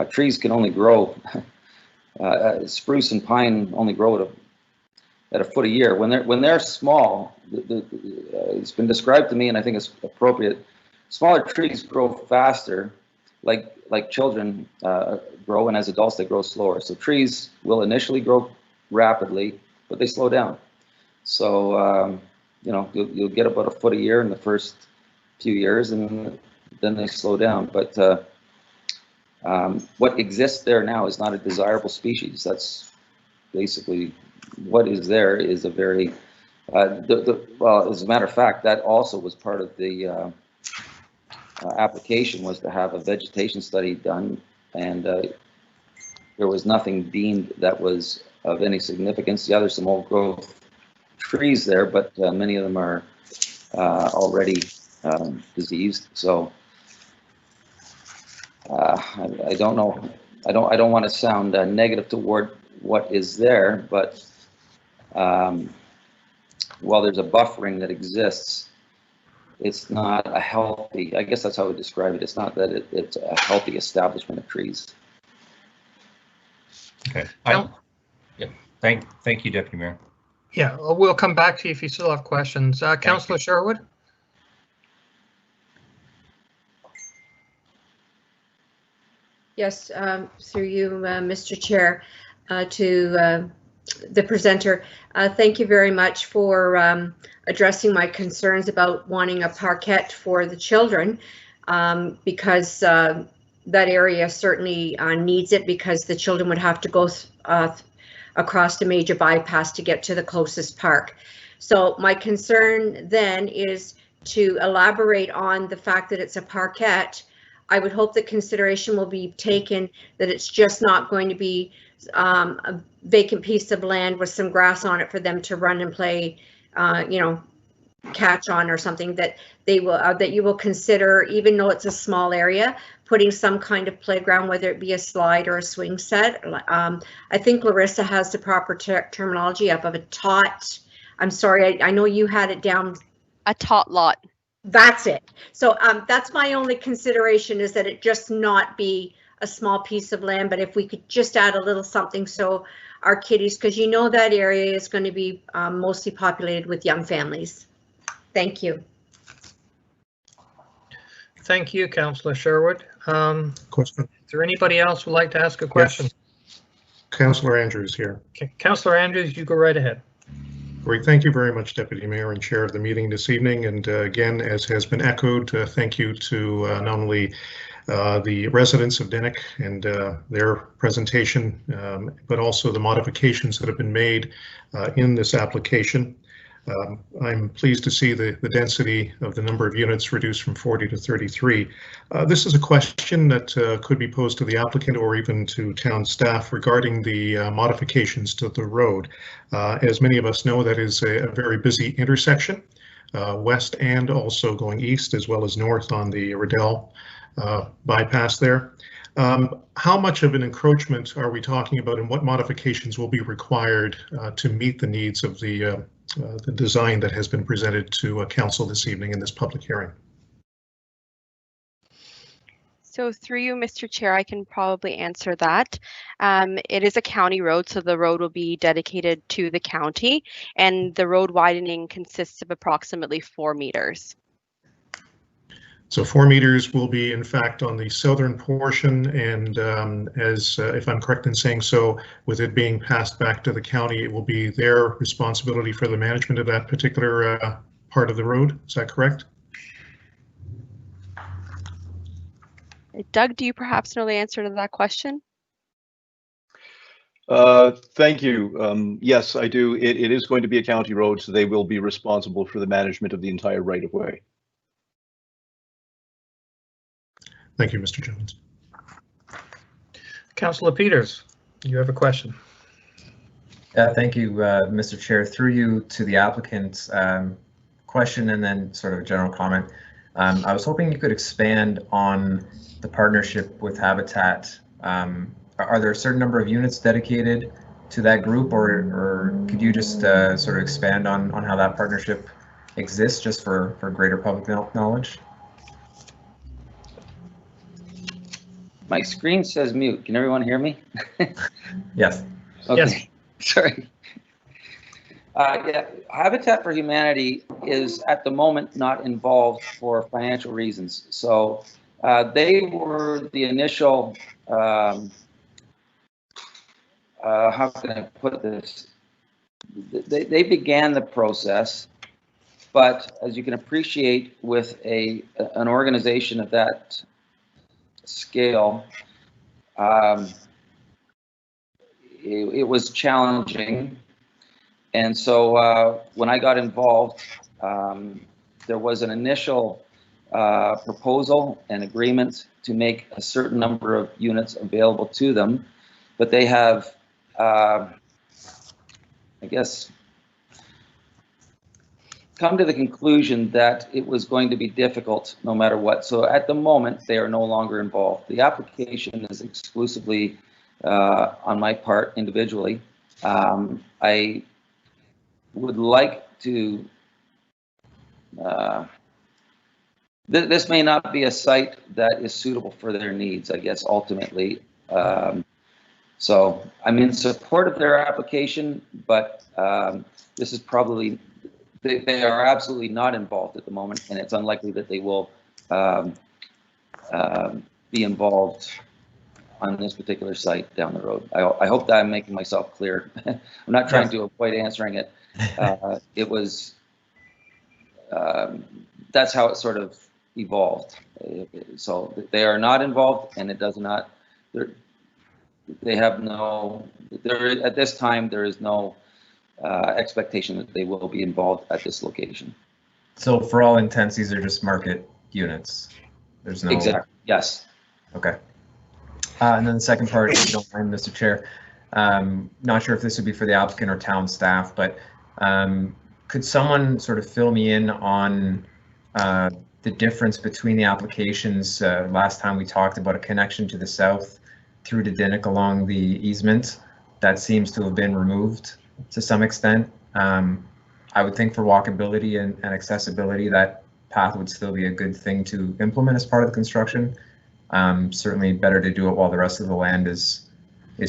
Trees can only grow, spruce and pine only grow at a foot a year. When they're small, it's been described to me, and I think it's appropriate. Smaller trees grow faster, like children grow, and as adults they grow slower. So trees will initially grow rapidly, but they slow down. So you know, you'll get about a foot a year in the first few years, and then they slow down. But what exists there now is not a desirable species. That's basically what is there is a very, well, as a matter of fact, that also was part of the application, was to have a vegetation study done, and there was nothing deemed that was of any significance. Yeah, there's some old growth trees there, but many of them are already diseased. So I don't know. I don't want to sound negative toward what is there, but while there's a buffering that exists, it's not a healthy, I guess that's how I would describe it. It's not that it's a healthy establishment of trees. Okay. Yeah. Thank you, Deputy Mayor. Yeah, we'll come back to you if you still have questions. Councillor Sherwood? Yes, through you, Mr. Chair, to the presenter. Thank you very much for addressing my concerns about wanting a parkette for the children, because that area certainly needs it, because the children would have to go across the major bypass to get to the closest park. So my concern then is to elaborate on the fact that it's a parkette. I would hope that consideration will be taken that it's just not going to be a vacant piece of land with some grass on it for them to run and play, you know, catch on or something, that they will that you will consider, even though it's a small area, putting some kind of playground, whether it be a slide or a swing set. I think Larissa has the proper terminology of a tot. I'm sorry, I know you had it down. A tot lot. That's it. So that's my only consideration, is that it just not be a small piece of land, but if we could just add a little something so our kiddies, because you know that area is going to be mostly populated with young families. Thank you. Thank you, Councillor Sherwood. Question. Is there anybody else who would like to ask a question? Yes. Councillor Andrews here. Okay. Councillor Andrews, you go right ahead. Great. Thank you very much, Deputy Mayor and Chair of the meeting this evening. And again, as has been echoed, thank you to not only the residents of Denik and their presentation, but also the modifications that have been made in this application. I'm pleased to see the density of the number of units reduced from 40 to 33. This is a question that could be posed to the applicant or even to town staff regarding the modifications to the road. As many of us know, that is a very busy intersection, west and also going east as well as north on the Riddell bypass there. How much of an encroachment are we talking about, and what modifications will be required to meet the needs of the design that has been presented to council this evening in this public hearing? So through you, Mr. Chair, I can probably answer that. It is a county road, so the road will be dedicated to the county, and the road widening consists of approximately 4 meters. So 4 meters will be in fact on the southern portion, and as if I'm correct in saying so, with it being passed back to the county, it will be their responsibility for the management of that particular part of the road. Is that correct? Doug, do you perhaps know the answer to that question? Thank you. Yes, I do. It is going to be a county road, so they will be responsible for the management of the entire right-of-way. Thank you, Mr. Jones. Councillor Peters, you have a question. Thank you, Mr. Chair. Through you to the applicant's question and then sort of a general comment. I was hoping you could expand on the partnership with Habitat. Are there a certain number of units dedicated to that group, or could you just sort of expand on how that partnership exists, just for greater public knowledge? My screen says mute. Can everyone hear me? Yes. Okay. Yes. Sorry. Yeah, Habitat for Humanity is at the moment not involved for financial reasons. So they were the initial, how can I put this? They began the process, but as you can appreciate with an organization of that scale, it was challenging. And so when I got involved, there was an initial proposal and agreement to make a certain number of units available to them, but they have, I guess, come to the conclusion that it was going to be difficult no matter what. So at the moment, they are no longer involved. The application is exclusively on my part individually. I would like to, this may not be a site that is suitable for their needs, I guess, ultimately. So I'm in support of their application, but this is probably, they are absolutely not involved at the moment, and it's unlikely that they will be involved on this particular site down the road. I hope that I'm making myself clear. I'm not trying to avoid answering it. It was, that's how it sort of evolved. So they are not involved, and it does not, they have no, at this time, there is no expectation that they will be involved at this location. So for all intents, these are just market units. There's no. Exactly, yes. Okay. And then the second part, if you don't mind, Mr. Chair, not sure if this would be for the applicant or town staff, but could someone sort of fill me in on the difference between the applications? Last time we talked about a connection to the south through to Dinnick along the easement. That seems to have been removed to some extent. I would think for walkability and accessibility, that path would still be a good thing to implement as part of the construction. Certainly better to do it while the rest of the land is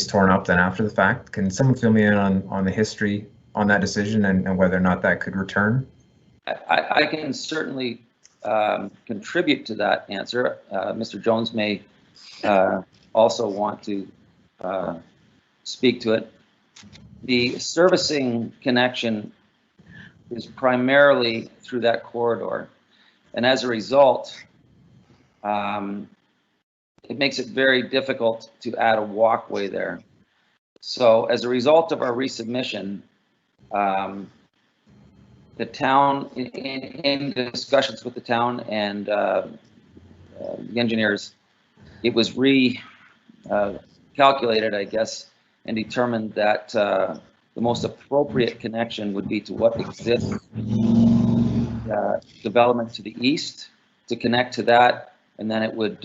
torn up than after the fact. Can someone fill me in on the history on that decision and whether or not that could return? I can certainly contribute to that answer. Mr. Jones may also want to speak to it. The servicing connection is primarily through that corridor, and as a result, it makes it very difficult to add a walkway there. So as a result of our resubmission, the town, in discussions with the town and the engineers, it was calculated, I guess, and determined that the most appropriate connection would be to what exists development to the east, to connect to that, and then it would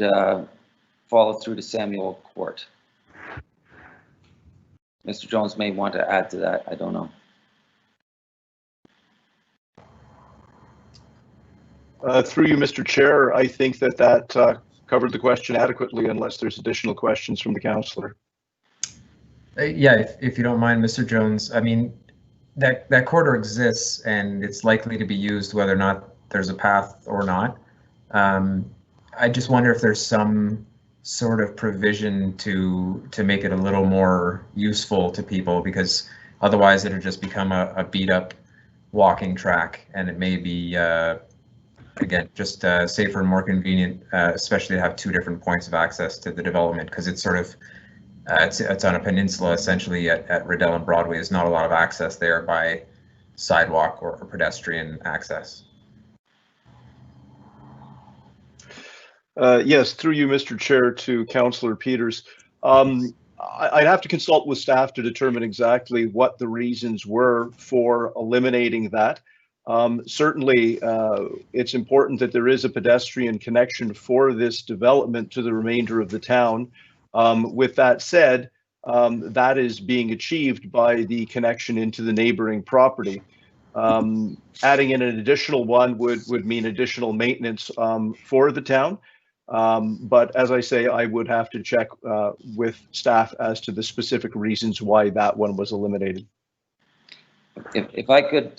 follow through to Samuel Court. Mr. Jones may want to add to that, I don't know. Through you, Mr. Chair, I think that covered the question adequately, unless there's additional questions from the councillor. Yeah, if you don't mind, Mr. Jones, I mean, that corridor exists and it's likely to be used whether or not there's a path or not. I just wonder if there's some sort of provision to make it a little more useful to people, because otherwise it'll just become a beat up walking track, and it may be again just safer and more convenient, especially to have two different points of access to the development, because it's sort of it's on a peninsula essentially at Riddell and Broadway. There's not a lot of access there by sidewalk or pedestrian access. Yes, through you, Mr. Chair, to Councillor Peters. I'd have to consult with staff to determine exactly what the reasons were for eliminating that. Certainly, it's important that there is a pedestrian connection for this development to the remainder of the town. With that said, that is being achieved by the connection into the neighboring property. Adding in an additional one would mean additional maintenance for the town. But as I say, I would have to check with staff as to the specific reasons why that one was eliminated. If I could,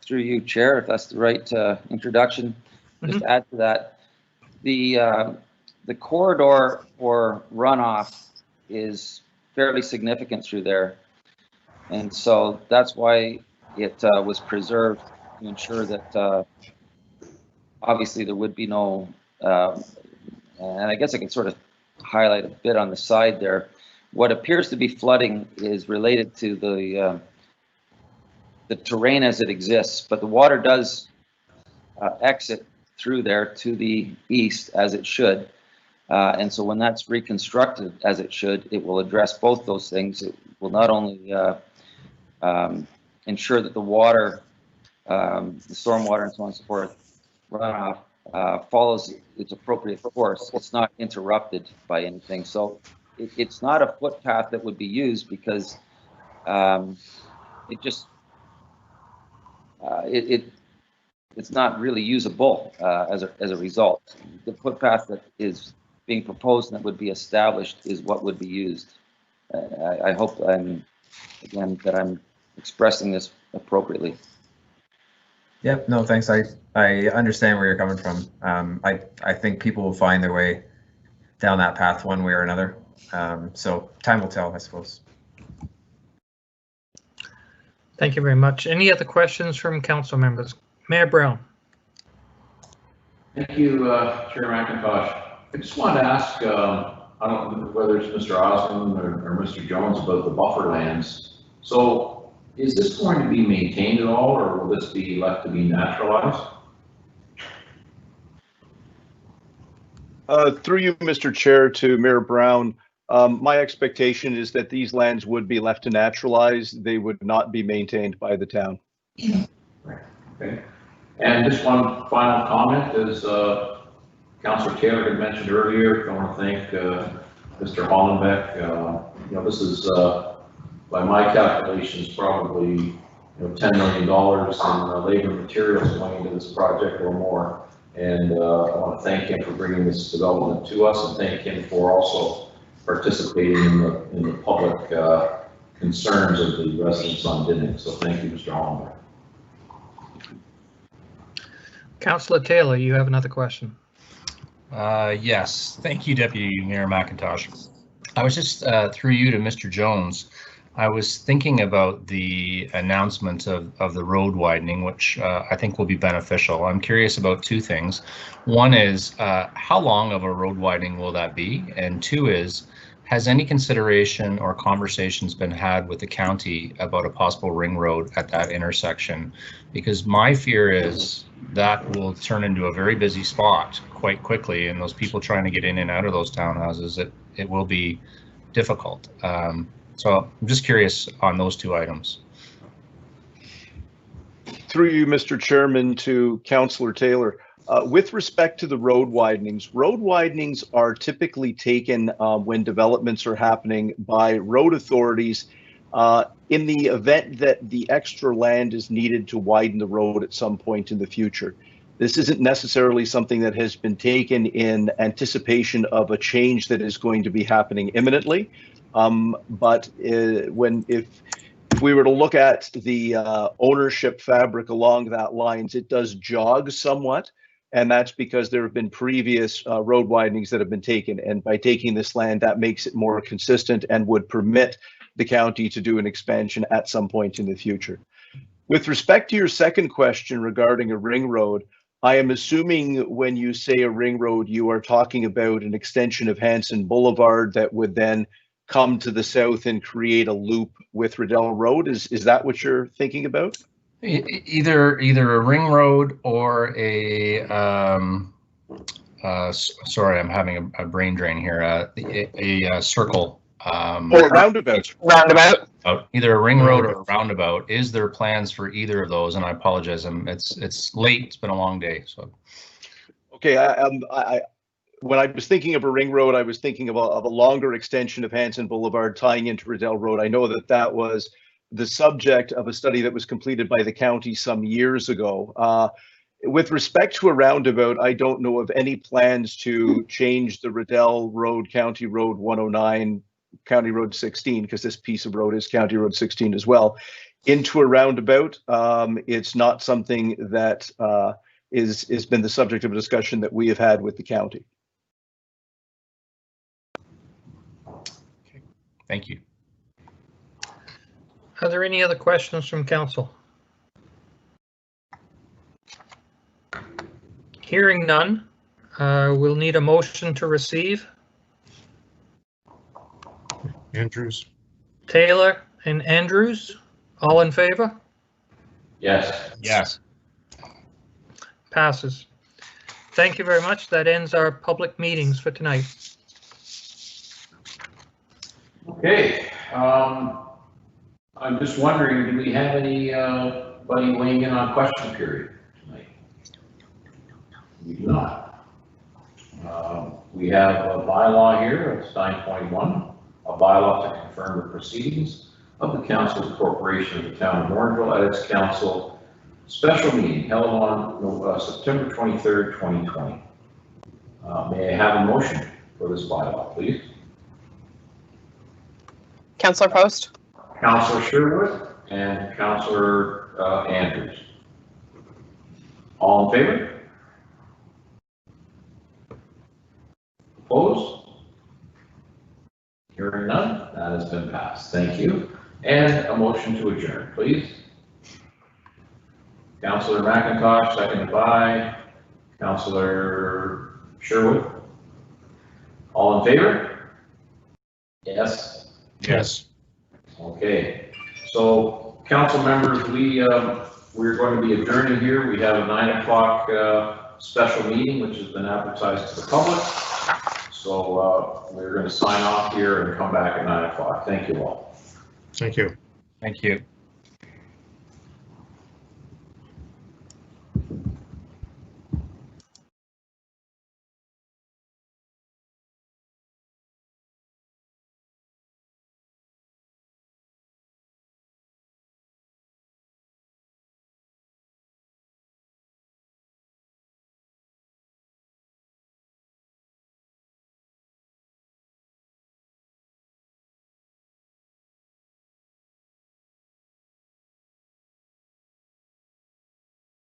through you, Chair, if that's the right introduction, just add to that, the corridor for runoff is fairly significant through there, and so that's why it was preserved, to ensure that obviously there would be no, and I guess I can sort of highlight a bit on the side there. What appears to be flooding is related to the terrain as it exists, but the water does exit through there to the east as it should. And so when that's reconstructed as it should, it will address both those things. It will not only ensure that the water, the stormwater and so on and so forth, runoff follows its appropriate course. It's not interrupted by anything. So it's not a footpath that would be used because it just it's not really usable as a result. The footpath that is being proposed and that would be established is what would be used. I hope again that I'm expressing this appropriately. Yep, no, thanks. I understand where you're coming from. I think people will find their way down that path one way or another. So time will tell, I suppose. Thank you very much. Any other questions from council members? Mayor Brown. Thank you, Chair McIntosh. I just wanted to ask, I don't know whether it's Mr. Osmond or Mr. Jones about the buffer lands. So is this going to be maintained at all, or will this be left to be naturalized? Through you, Mr. Chair, to Mayor Brown, my expectation is that these lands would be left to naturalize. They would not be maintained by the town. Okay. And just one final comment is Councillor Taylor had mentioned earlier, I want to thank Mr. Hollenbeck. This is, by my calculations, probably $10 million in labor and materials going into this project or more. And I want to thank him for bringing this development to us and thank him for also participating in the public concerns of the residents on Dinning. So thank you, Mr. Hollenbeck. Councillor Taylor, you have another question. Yes, thank you, Deputy Mayor McIntosh. I was just through you to Mr. Jones. I was thinking about the announcement of the road widening, which I think will be beneficial. I'm curious about two things. One is how long of a road widening will that be? And two is, has any consideration or conversations been had with the county about a possible ring road at that intersection? Because my fear is that will turn into a very busy spot quite quickly, and those people trying to get in and out of those townhouses, it will be difficult. So I'm just curious on those two items. Through you, Mr. Chairman, to Councillor Taylor. With respect to the road widenings are typically taken when developments are happening by road authorities in the event that the extra land is needed to widen the road at some point in the future. This isn't necessarily something that has been taken in anticipation of a change that is going to be happening imminently. But if we were to look at the ownership fabric along that lines, it does jog somewhat. And that's because there have been previous road widenings that have been taken. And by taking this land, that makes it more consistent and would permit the county to do an expansion at some point in the future. With respect to your second question regarding a ring road, I am assuming when you say a ring road, you are talking about an extension of Hanson Boulevard that would then come to the south and create a loop with Riddell Road. Is that what you're thinking about? Either a ring road or a sorry, I'm having a brain drain here. A circle. Or a roundabout. Either a ring road or a roundabout. Is there plans for either of those? And I apologize. It's late. It's been a long day. So. Okay. When I was thinking of a ring road, I was thinking of a longer extension of Hanson Boulevard tying into Riddell Road. I know that was the subject of a study that was completed by the county some years ago. With respect to a roundabout, I don't know of any plans to change the Riddell Road, County Road 109, County Road 16, because this piece of road is County Road 16 as well, into a roundabout. It's not something that is been the subject of a discussion that we have had with the county. Okay, thank you. Are there any other questions from council? Hearing none, we'll need a motion to receive. Andrews. Taylor and Andrews, all in favor? Yes. Yes. Passes. Thank you very much. That ends our public meetings for tonight. Okay, I'm just wondering, do we have anybody weighing in on question period tonight? We do not. We have a bylaw here, it's 9.1, a bylaw to confirm the proceedings of the Council of Corporation of the Town of Orangeville at its council special meeting held on September 23rd, 2020. May I have a motion for this bylaw, please? Councillor Post. Councillor Sherwood and Councillor Andrews. All in favor? Opposed? Hearing none, that has been passed. Thank you. And a motion to adjourn, please. Councillor McIntosh, seconded by Councillor Sherwood. All in favor? Yes. Yes. Okay, so council members, we're going to be adjourning here. We have a 9 o'clock special meeting, which has been advertised to the public. So we're going to sign off here and come back at 9 o'clock. Thank you all. Thank you. Thank you.